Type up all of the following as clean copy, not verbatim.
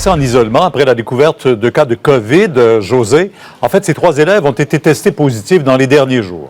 En isolement après la découverte de cas de COVID, José. En fait, ces 3 élèves ont été testés positifs dans les derniers jours.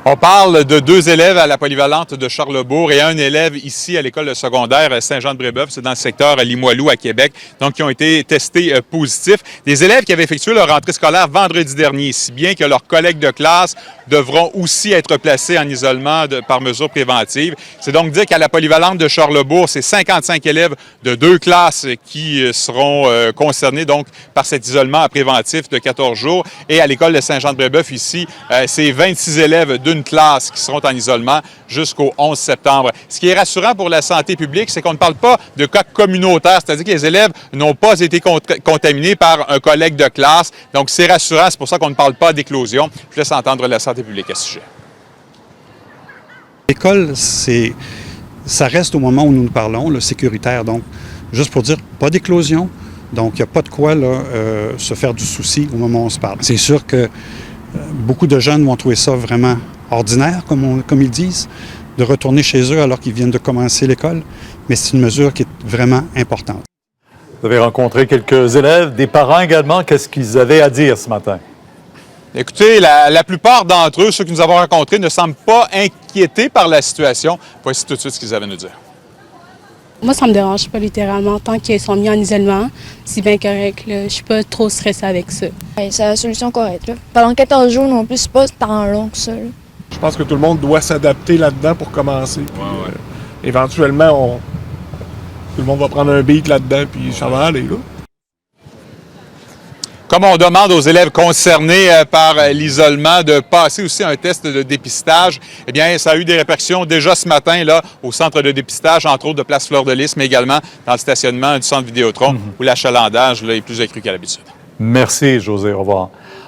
On parle de 2 élèves à la polyvalente de Charlesbourg et un élève ici à l'école secondaire Saint-Jean-de-Brébeuf, c'est dans le secteur Limoilou à Québec, donc qui ont été testés positifs. Des élèves qui avaient effectué leur rentrée scolaire vendredi dernier, si bien que leurs collègues de classe devront aussi être placés en isolement par mesure préventive. C'est donc dire qu'à la polyvalente de Charlesbourg, c'est 55 élèves de 2 classes qui seront concernés donc par cet isolement préventif de 14 jours. Et à l'école de Saint-Jean-de-Brébeuf ici, c'est 26 élèves d'une classe qui seront en isolement jusqu'au 11 septembre. Ce qui est rassurant pour la santé publique, c'est qu'on ne parle pas de cas communautaires, c'est-à-dire que les élèves n'ont pas été contaminés par un collègue de classe. Donc, c'est rassurant, c'est pour ça qu'on ne parle pas d'éclosion. Je laisse entendre la santé publique à ce sujet. L'école, ça reste au moment où nous parlons, le sécuritaire. Donc, juste pour dire, pas d'éclosion. Donc, il n'y a pas de quoi là, se faire du souci au moment où on se parle. C'est sûr que beaucoup de jeunes vont trouver ça vraiment ordinaire, comme ils disent, de retourner chez eux alors qu'ils viennent de commencer l'école, mais c'est une mesure qui est vraiment importante. Vous avez rencontré quelques élèves, des parents également. Qu'est-ce qu'ils avaient à dire ce matin? Écoutez, la plupart d'entre eux, ceux que nous avons rencontrés, ne semblent pas inquiétés par la situation. Voici tout de suite ce qu'ils avaient à nous dire. Moi, ça me dérange pas littéralement. Tant qu'ils sont mis en isolement, c'est bien correct. Là. Je suis pas trop stressée avec ça. Ouais, c'est la solution correcte. Là. Pendant 14 jours non plus, c'est pas tant long que ça. Là. Je pense que tout le monde doit s'adapter là-dedans pour commencer. Puis, éventuellement, tout le monde va prendre un beat là-dedans, puis ça va aller. Là. Comme on demande aux élèves concernés par l'isolement de passer aussi un test de dépistage, eh bien, ça a eu des répercussions déjà ce matin là, au centre de dépistage, entre autres de Place Fleur-de-Lys, mais également dans le stationnement du centre Vidéotron, où l'achalandage là, est plus accru qu'à l'habitude. Merci, José. Au revoir.